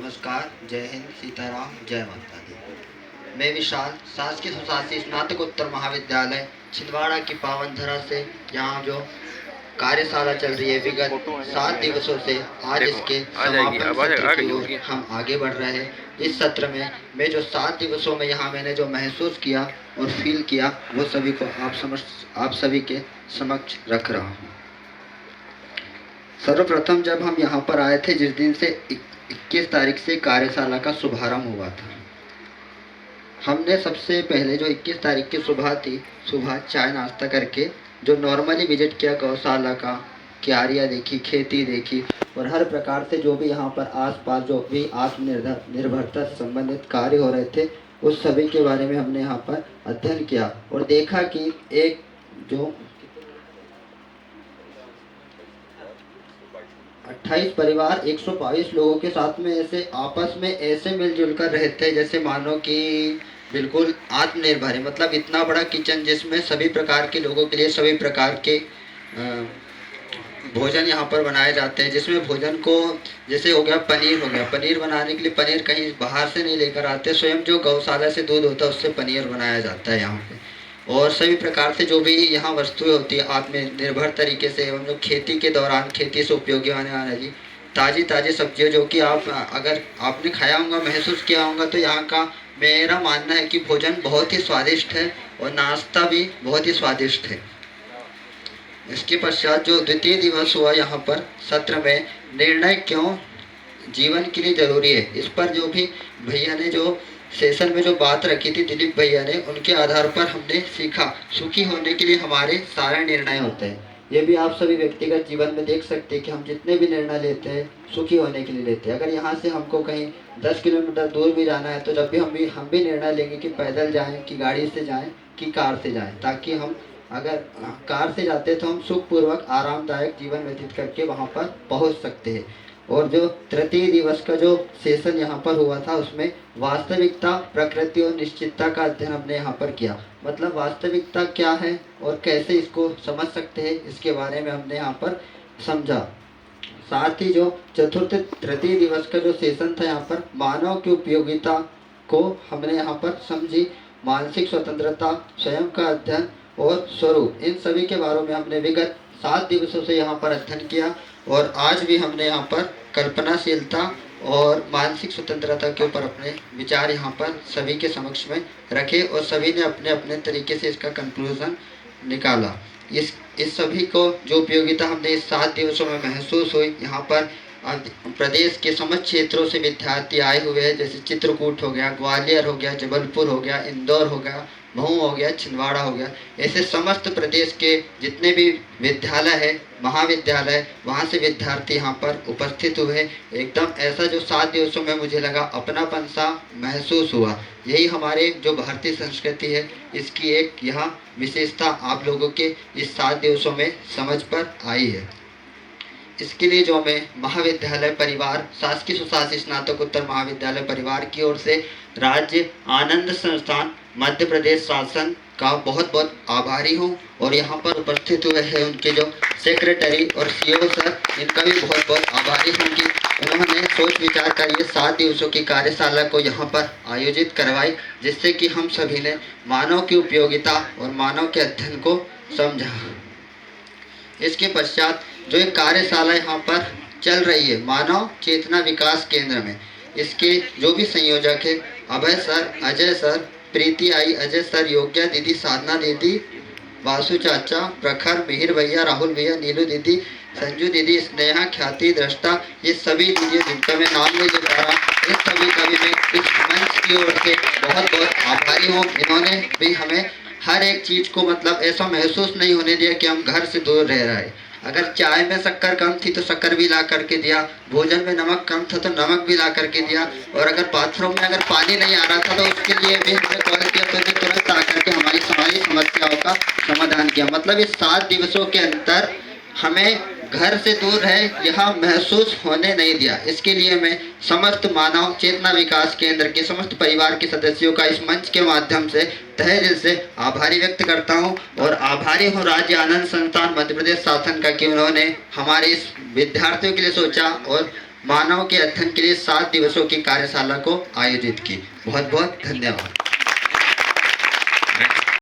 नमस्कार, जय हिंद, सीताराम, जय माता दी। मैं विशाल शासकीय सुशासी स्नातकोत्तर महाविद्यालय छिंदवाड़ा की पावन धरा से यहाँ जो कार्यशाला चल रही है विगत 7 दिवसों से आज इसके समापन सत्र की ओर हम आगे बढ़ रहे हैं। इस सत्र में मैं जो 7 दिवसों में यहाँ मैंने जो महसूस किया और फील किया वो सभी को आप सभी के समक्ष रख रहा हूँ। सर्वप्रथम जब हम यहाँ पर आए थे, जिस दिन से 21 तारीख से कार्यशाला का शुभारंभ हुआ था, हमने सबसे पहले जो 21 तारीख की सुबह थी, सुबह चाय नाश्ता करके जो नॉर्मली विजिट किया गौशाला का, क्यारियाँ देखी, खेती देखी और हर प्रकार से जो भी यहाँ पर आसपास जो भी आत्मनिर्भरता से संबंधित कार्य हो रहे थे उस सभी के बारे में हमने यहाँ पर अध्ययन किया और देखा कि एक जो 28 परिवार 122 लोगों के साथ में ऐसे आपस में ऐसे मिलजुल कर रहते हैं जैसे मानो कि बिल्कुल आत्मनिर्भर है। मतलब इतना बड़ा किचन जिसमें सभी प्रकार के लोगों के लिए सभी प्रकार के भोजन यहाँ पर बनाए जाते हैं, जिसमें भोजन को जैसे हो गया पनीर बनाने के लिए पनीर कहीं बाहर से नहीं लेकर आते, स्वयं जो गौशाला से दूध होता है उससे पनीर बनाया जाता है यहाँ पे। और सभी प्रकार से जो भी यहाँ वस्तुएं होती है आत्मनिर्भर तरीके से, एवं जो खेती के दौरान खेती से उपयोगी होने वाली ताज़ी सब्जियाँ जो कि आप अगर आपने खाया होगा, महसूस किया होगा, तो यहाँ का मेरा मानना है कि भोजन बहुत ही स्वादिष्ट है और नाश्ता भी बहुत ही स्वादिष्ट है। इसके पश्चात जो द्वितीय दिवस हुआ यहाँ पर सत्र में, निर्णय क्यों जीवन के लिए ज़रूरी है, इस पर जो भी भैया ने जो सेशन में जो बात रखी थी, दिलीप भैया ने, उनके आधार पर हमने सीखा सुखी होने के लिए हमारे सारे निर्णय होते हैं। ये भी आप सभी व्यक्तिगत जीवन में देख सकते हैं कि हम जितने भी निर्णय लेते हैं सुखी होने के लिए लेते हैं। अगर यहाँ से हमको कहीं 10 किलोमीटर दूर भी जाना है तो जब भी हम भी निर्णय लेंगे कि पैदल जाएं, कि गाड़ी से जाएं, कि कार से जाएं, ताकि हम अगर कार से जाते हैं तो हम सुखपूर्वक आरामदायक जीवन व्यतीत करके वहाँ पर पहुँच सकते हैं। और जो तृतीय दिवस का जो सेशन यहाँ पर हुआ था उसमें वास्तविकता, प्रकृति और निश्चितता का अध्ययन हमने यहाँ पर किया। मतलब वास्तविकता क्या है और कैसे इसको समझ सकते हैं, इसके बारे में हमने यहाँ पर समझा। साथ ही जो चतुर्थ तृतीय दिवस का जो सेशन था यहाँ पर मानव की उपयोगिता को हमने यहाँ पर समझी, मानसिक स्वतंत्रता, स्वयं का अध्ययन और स्वरूप, इन सभी के बारे में हमने विगत 7 दिवसों से यहाँ पर अध्ययन किया। और आज भी हमने यहाँ पर कल्पनाशीलता और मानसिक स्वतंत्रता के ऊपर अपने विचार यहाँ पर सभी के समक्ष में रखे और सभी ने अपने अपने तरीके से इसका कंक्लूजन निकाला। इस सभी को जो उपयोगिता हमने इस 7 दिवसों में महसूस हुई, यहाँ पर प्रदेश के समस्त क्षेत्रों से विद्यार्थी आए हुए हैं, जैसे चित्रकूट हो गया, ग्वालियर हो गया, जबलपुर हो गया, इंदौर हो गया, मऊ हो गया, छिंदवाड़ा हो गया, ऐसे समस्त प्रदेश के जितने भी विद्यालय है, महाविद्यालय, वहाँ से विद्यार्थी यहाँ पर उपस्थित हुए। एकदम ऐसा जो 7 दिवसों में मुझे लगा अपनापन सा महसूस हुआ। यही हमारे जो भारतीय संस्कृति है इसकी एक यहाँ विशेषता आप लोगों के इस 7 दिवसों में समझ पर आई है। इसके लिए जो मैं महाविद्यालय परिवार, शासकीय सुशासी स्नातकोत्तर महाविद्यालय परिवार की ओर से राज्य आनंद संस्थान मध्य प्रदेश शासन का बहुत बहुत आभारी हूँ। और यहाँ पर उपस्थित हुए हैं उनके जो सेक्रेटरी और सीईओ सर, इनका भी बहुत बहुत आभारी हूँ कि उन्होंने सोच विचार कर ये 7 दिवसों की कार्यशाला को यहाँ पर आयोजित करवाई, जिससे कि हम सभी ने मानव की उपयोगिता और मानव के अध्ययन को समझा। इसके पश्चात जो एक कार्यशाला यहाँ पर चल रही है मानव चेतना विकास केंद्र में, इसके जो भी संयोजक है अभय सर, अजय सर, प्रीति आई, अजय सर, योग्या दीदी, साधना दीदी, वासु चाचा, प्रखर, मिहिर भैया, राहुल भैया, नीलू दीदी, संजू दीदी, स्नेहा, ख्याति, दृष्टा, ये सभी दीदी जिनका मैं नाम नहीं ले पा रहा, इन सभी का भी मैं इस मंच की ओर से बहुत बहुत आभारी हूँ। इन्होंने भी हमें हर एक चीज़ को मतलब ऐसा महसूस नहीं होने दिया कि हम घर से दूर रह रहे हैं। अगर चाय में शक्कर कम थी तो शक्कर भी ला करके दिया, भोजन में नमक कम था तो नमक भी ला करके दिया, और अगर बाथरूम में अगर पानी नहीं आ रहा था तो उसके लिए भी हमने कॉल किया तो तुरंत आकर के हमारी सारी समस्याओं का समाधान किया। मतलब इस 7 दिवसों के अंदर हमें घर से दूर है यह महसूस होने नहीं दिया। इसके लिए मैं समस्त मानव चेतना विकास केंद्र के समस्त परिवार के सदस्यों का इस मंच के माध्यम से तहे दिल से आभारी व्यक्त करता हूं। और आभारी हूं राज्य आनंद संस्थान मध्य प्रदेश शासन का कि उन्होंने हमारे इस विद्यार्थियों के लिए सोचा और मानव के अध्ययन के लिए 7 दिवसों की कार्यशाला को आयोजित की। बहुत बहुत धन्यवाद।